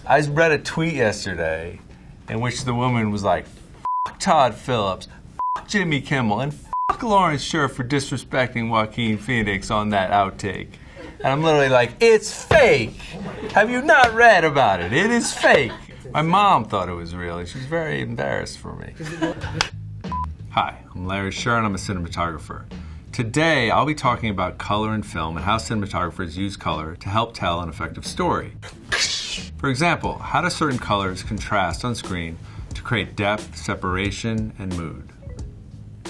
I read a tweet yesterday in which the woman was like, "F*** Todd Phillips, f*** Jimmy Kimmel, and f*** Lawrence Sher for disrespecting Joaquin Phoenix on that outtake." And I'm literally like, it's fake! Have you not read about it? It is fake! My mom thought it was real. She's very embarrassed for me. Hi, I'm Larry Sher and I'm a cinematographer. Today, I'll be talking about color in film and how cinematographers use color to help tell an effective story. For example, how do certain colors contrast on screen to create depth, separation, and mood?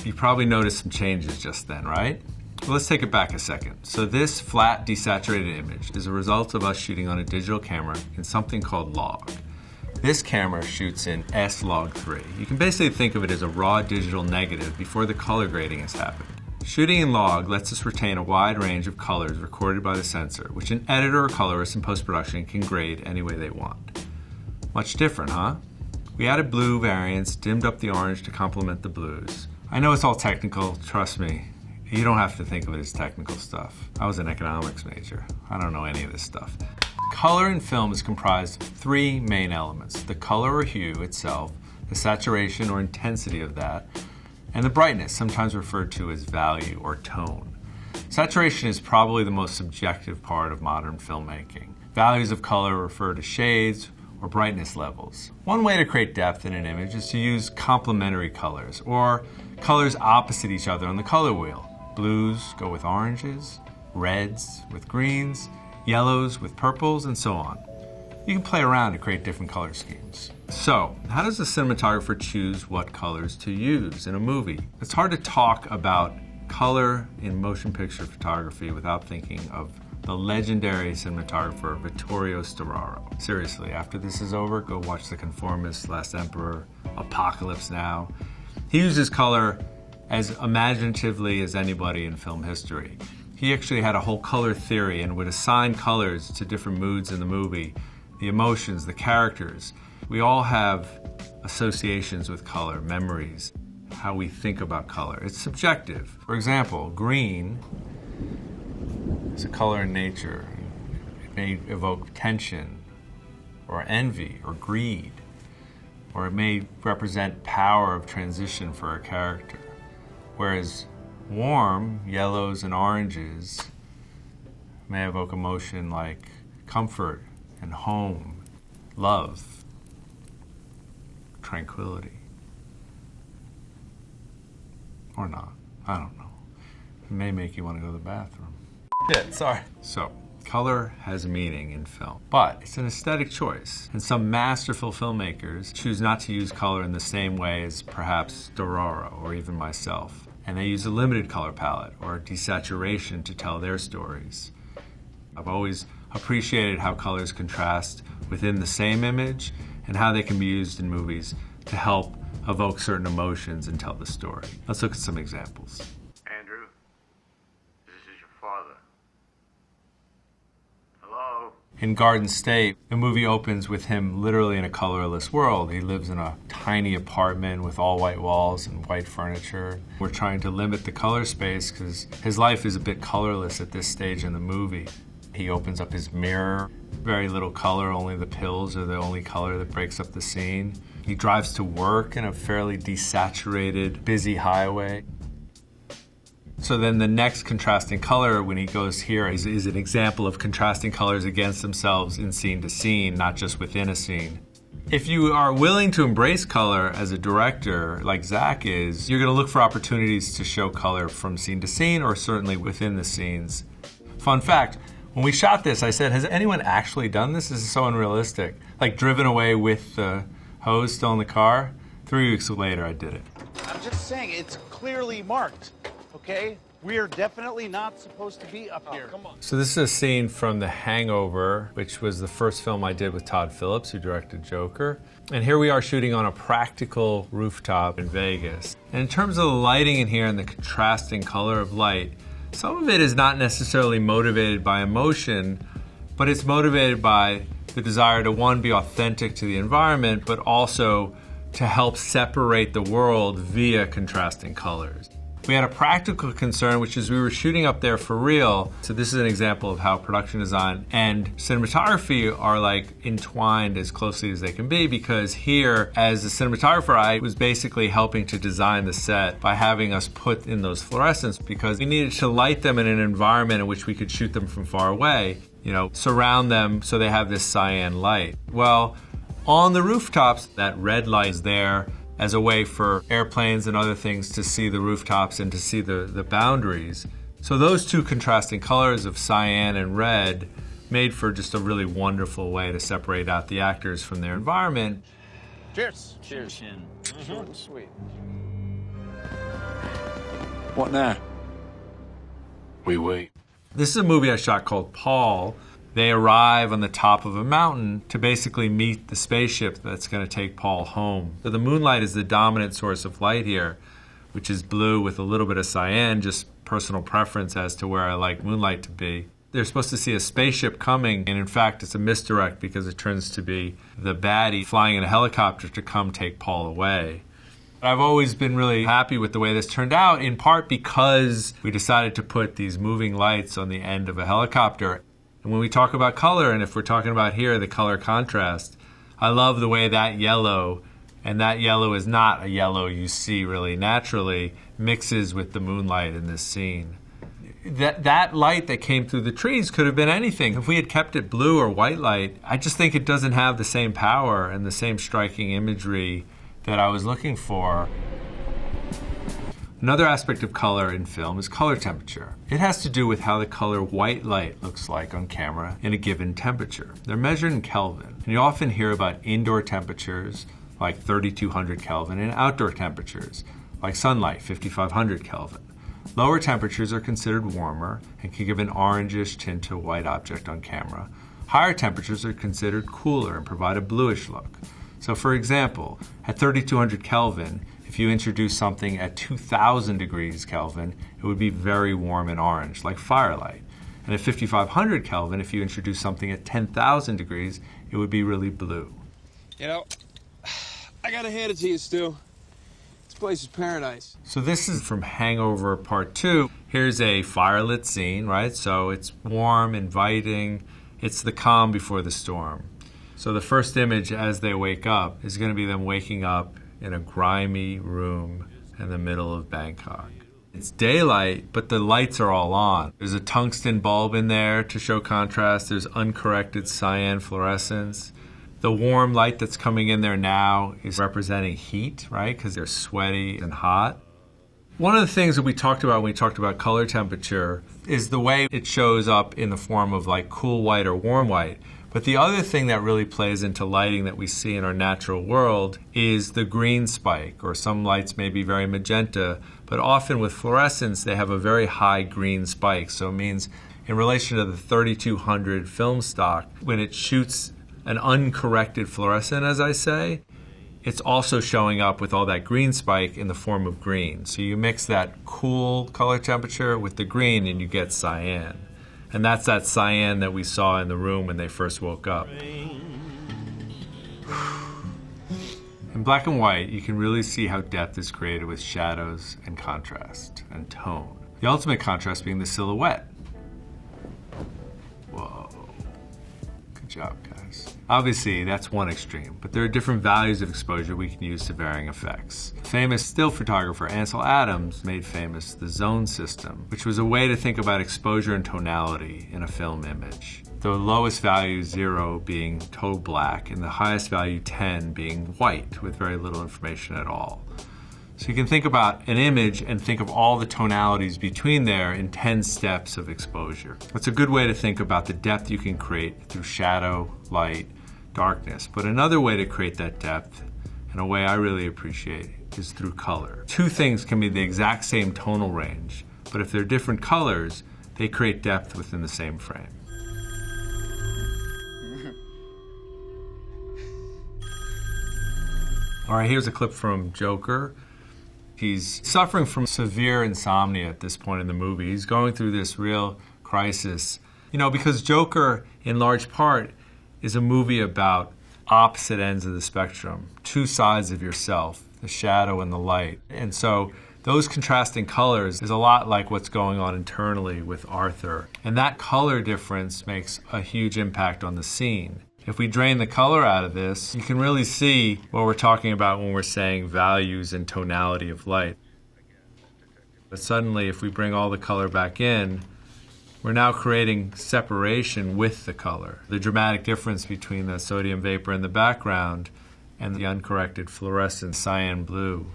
You probably noticed some changes just then, right? Well, let's take it back a second. So this flat, desaturated image is a result of us shooting on a digital camera in something called log. This camera shoots in S-Log3. You can basically think of it as a raw digital negative before the color grading has happened. Shooting in log lets us retain a wide range of colors recorded by the sensor, which an editor or colorist in post-production can grade any way they want. Much different, huh? We added blue variants, dimmed up the orange to complement the blues. I know it's all technical, trust me. You don't have to think of it as technical stuff. I was an economics major. I don't know any of this stuff. Color in film is comprised of three main elements: the color or hue itself, the saturation or intensity of that, and the brightness, sometimes referred to as value or tone. Saturation is probably the most subjective part of modern filmmaking. Values of color refer to shades or brightness levels. One way to create depth in an image is to use complementary colors, or colors opposite each other on the color wheel. Blues go with oranges, reds with greens, yellows with purples, and so on. You can play around to create different color schemes. So, how does a cinematographer choose what colors to use in a movie? It's hard to talk about color in motion picture photography without thinking of the legendary cinematographer Vittorio Storaro. Seriously, after this is over, go watch The Conformist, Last Emperor, Apocalypse Now. He uses color as imaginatively as anybody in film history. He actually had a whole color theory and would assign colors to different moods in the movie, the emotions, the characters. We all have associations with color, memories, how we think about color. It's subjective. For example, green is a color in nature. It may evoke tension or envy or greed, or it may represent power of transition for a character. Whereas warm yellows and oranges may evoke emotion like comfort and home, love, tranquility. Or not. I don't know. It may make you want to go to the bathroom. Yeah, sorry. So, color has meaning in film, but it's an aesthetic choice. And some masterful filmmakers choose not to use color in the same way as perhaps Storaro or even myself. And they use a limited color palette or desaturation to tell their stories. I've always appreciated how colors contrast within the same image and how they can be used in movies to help evoke certain emotions and tell the story. Let's look at some examples. Andrew, this is your father. Hello? In Garden State, the movie opens with him literally in a colorless world. He lives in a tiny apartment with all white walls and white furniture. We're trying to limit the color space because his life is a bit colorless at this stage in the movie. He opens up his mirror, very little color, only the pills are the only color that breaks up the scene. He drives to work in a fairly desaturated, busy highway. So then the next contrasting color when he goes here is an example of contrasting colors against themselves in scene to scene, not just within a scene. If you are willing to embrace color as a director, like Zach is, you're going to look for opportunities to show color from scene to scene or certainly within the scenes. Fun fact, when we shot this, I said, has anyone actually done this? This is so unrealistic. Like driven away with the hose still in the car. 3 weeks later, I did it. I'm just saying, it's clearly marked. Okay? We're definitely not supposed to be up here. Come on. So this is a scene from The Hangover, which was the first film I did with Todd Phillips, who directed Joker. And here we are shooting on a practical rooftop in Vegas. And in terms of the lighting in here and the contrasting color of light, some of it is not necessarily motivated by emotion, but it's motivated by the desire to, one, be authentic to the environment, but also to help separate the world via contrasting colors. We had a practical concern, which is we were shooting up there for real. So this is an example of how production design and cinematography are like entwined as closely as they can be, because here, as a cinematographer, I was basically helping to design the set by having us put in those fluorescents, because we needed to light them in an environment in which we could shoot them from far away, you know, surround them so they have this cyan light. Well, on the rooftops, that red light is there as a way for airplanes and other things to see the rooftops and to see the boundaries. So those two contrasting colors of cyan and red made for just a really wonderful way to separate out the actors from their environment. Cheers. Cheers. Short and sweet. What now? We wait. This is a movie I shot called Paul. They arrive on the top of a mountain to basically meet the spaceship that's going to take Paul home. So the moonlight is the dominant source of light here, which is blue with a little bit of cyan, just personal preference as to where I like moonlight to be. They're supposed to see a spaceship coming, and in fact it's a misdirect because it turns to be the baddie flying in a helicopter to come take Paul away. I've always been really happy with the way this turned out, in part because we decided to put these moving lights on the end of a helicopter. And when we talk about color, and if we're talking about here, the color contrast, I love the way that yellow, and that yellow is not a yellow you see really naturally, mixes with the moonlight in this scene. That light that came through the trees could have been anything. If we had kept it blue or white light, I just think it doesn't have the same power and the same striking imagery that I was looking for. Another aspect of color in film is color temperature. It has to do with how the color white light looks like on camera in a given temperature. They're measured in Kelvin, and you often hear about indoor temperatures like 3200 Kelvin and outdoor temperatures like sunlight, 5500 Kelvin. Lower temperatures are considered warmer and can give an orangish tint to a white object on camera. Higher temperatures are considered cooler and provide a bluish look. So for example, at 3200 Kelvin, if you introduce something at 2000 degrees Kelvin, it would be very warm and orange, like firelight. And at 5500 Kelvin, if you introduce something at 10,000 degrees, it would be really blue. You know, I gotta hand it to you, Stu. This place is paradise. So this is from Hangover Part 2. Here's a firelit scene, right? So it's warm, inviting. It's the calm before the storm. So the first image as they wake up is going to be them waking up in a grimy room in the middle of Bangkok. It's daylight, but the lights are all on. There's a tungsten bulb in there to show contrast. There's uncorrected cyan fluorescence. The warm light that's coming in there now is representing heat, right? Because they're sweaty and hot. One of the things that we talked about when we talked about color temperature is the way it shows up in the form of like cool white or warm white. But the other thing that really plays into lighting that we see in our natural world is the green spike, or some lights may be very magenta, but often with fluorescence they have a very high green spike. So it means in relation to the 3200 film stock, when it shoots an uncorrected fluorescent, as I say, it's also showing up with all that green spike in the form of green. So you mix that cool color temperature with the green and you get cyan. And that's that cyan that we saw in the room when they first woke up. In black and white, you can really see how depth is created with shadows and contrast and tone. The ultimate contrast being the silhouette. Whoa. Good job, guys. Obviously, that's one extreme, but there are different values of exposure we can use to varying effects. Famous still photographer Ansel Adams made famous the zone system, which was a way to think about exposure and tonality in a film image. The lowest value, 0, being total black, and the highest value, 10, being white with very little information at all. So you can think about an image and think of all the tonalities between there in 10 steps of exposure. That's a good way to think about the depth you can create through shadow, light, darkness. But another way to create that depth, and a way I really appreciate, is through color. Two things can be the exact same tonal range, but if they're different colors, they create depth within the same frame. All right, here's a clip from Joker. He's suffering from severe insomnia at this point in the movie. He's going through this real crisis. You know, because Joker, in large part, is a movie about opposite ends of the spectrum, two sides of yourself, the shadow and the light. And so Those contrasting colors is a lot like what's going on internally with Arthur. And that color difference makes a huge impact on the scene. If we drain the color out of this, you can really see what we're talking about when we're saying values and tonality of light. But suddenly, if we bring all the color back in, we're now creating separation with the color. The dramatic difference between the sodium vapor in the background and the uncorrected fluorescent cyan blue.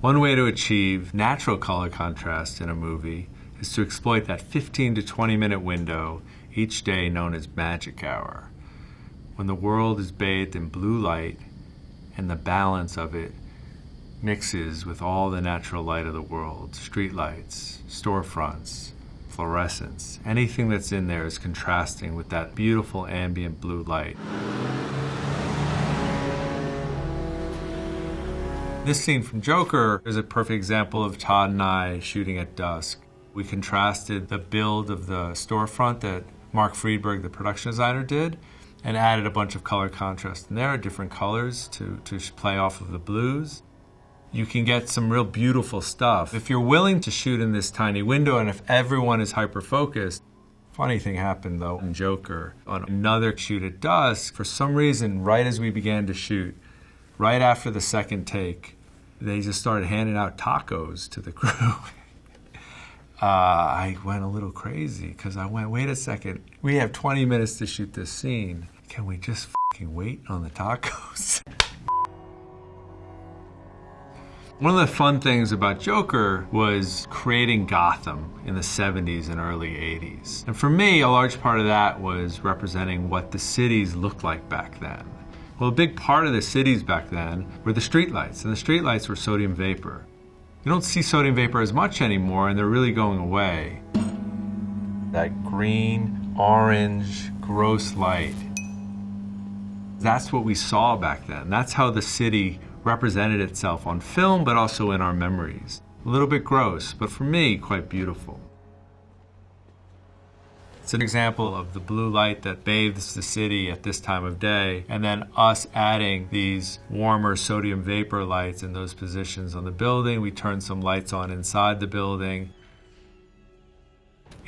One way to achieve natural color contrast in a movie is to exploit that 15 to 20 minute window each day known as magic hour, when the world is bathed in blue light and the balance of it mixes with all the natural light of the world, street lights, storefronts, fluorescence. Anything that's in there is contrasting with that beautiful ambient blue light. This scene from Joker is a perfect example of Todd and I shooting at dusk. We contrasted the build of the storefront that Mark Friedberg, the production designer, did, and added a bunch of color contrast in there, different colors to play off of the blues. You can get some real beautiful stuff. If you're willing to shoot in this tiny window and if everyone is hyper-focused. Funny thing happened though in Joker. On another shoot at dusk, for some reason, right as we began to shoot, right after the second take, they just started handing out tacos to the crew. I went a little crazy because I went, wait a second, we have 20 minutes to shoot this scene. Can we just fucking wait on the tacos? One of the fun things about Joker was creating Gotham in the 70s and early 80s. And for me, a large part of that was representing what the cities looked like back then. Well, a big part of the cities back then were the streetlights, and the streetlights were sodium vapor. You don't see sodium vapor as much anymore, and they're really going away. That green, orange, gross light. That's what we saw back then. That's how the city represented itself on film, but also in our memories. A little bit gross, but for me, quite beautiful. It's an example of the blue light that bathes the city at this time of day, and then us adding these warmer sodium vapor lights in those positions on the building. We turn some lights on inside the building.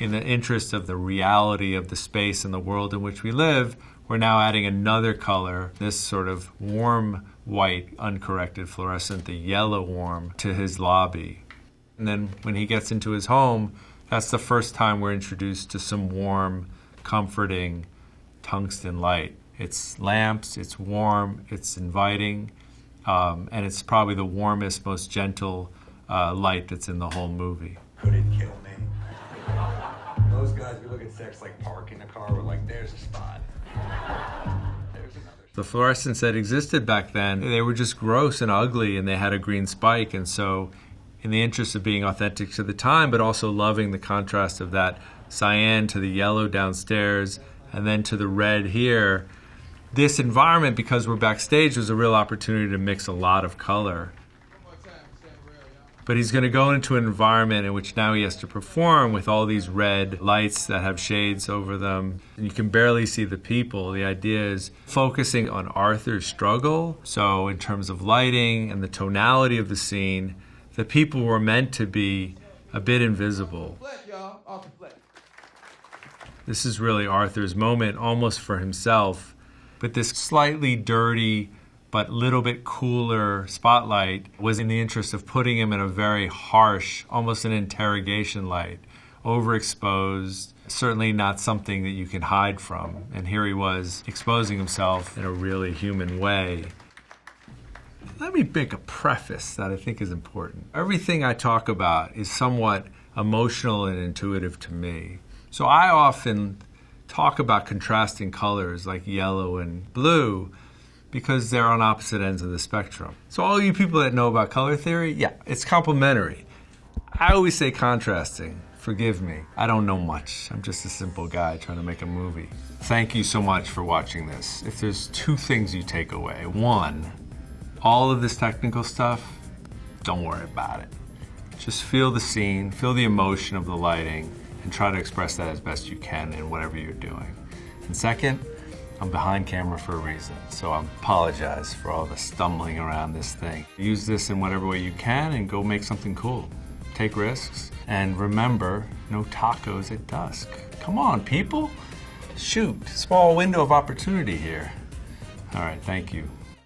In the interest of the reality of the space and the world in which we live, we're now adding another color, this sort of warm white, uncorrected fluorescent, the yellow warm, to his lobby. And then when he gets into his home, that's the first time we're introduced to some warm, comforting tungsten light. It's lamps, it's warm, it's inviting, and it's probably the warmest, most gentle light that's in the whole movie. Couldn't kill me. Those guys, we look at sex like parking a car, we're like, there's a spot. There's another. The fluorescents that existed back then, they were just gross and ugly, and they had a green spike, and so in the interest of being authentic to the time, but also loving the contrast of that cyan to the yellow downstairs, and then to the red here, this environment, because we're backstage, was a real opportunity to mix a lot of color. But he's going to go into an environment in which now he has to perform with all these red lights that have shades over them. And you can barely see the people. The idea is focusing on Arthur's struggle. So in terms of lighting and the tonality of the scene, the people were meant to be a bit invisible. This is really Arthur's moment, almost for himself. But this slightly dirty, but a little bit cooler spotlight was in the interest of putting him in a very harsh, almost an interrogation light, overexposed, certainly not something that you can hide from. And here he was exposing himself in a really human way. Let me make a preface that I think is important. Everything I talk about is somewhat emotional and intuitive to me. So I often talk about contrasting colors like yellow and blue because they're on opposite ends of the spectrum. So all you people that know about color theory, yeah, it's complementary. I always say contrasting. Forgive me. I don't know much. I'm just a simple guy trying to make a movie. Thank you so much for watching this. If there's two things you take away. One, all of this technical stuff, don't worry about it. Just feel the scene, feel the emotion of the lighting, and try to express that as best you can in whatever you're doing. And second, I'm behind camera for a reason, so I apologize for all the stumbling around this thing. Use this in whatever way you can and go make something cool. Take risks, and remember, no tacos at dusk. Come on, people. Shoot, small window of opportunity here. All right, thank you.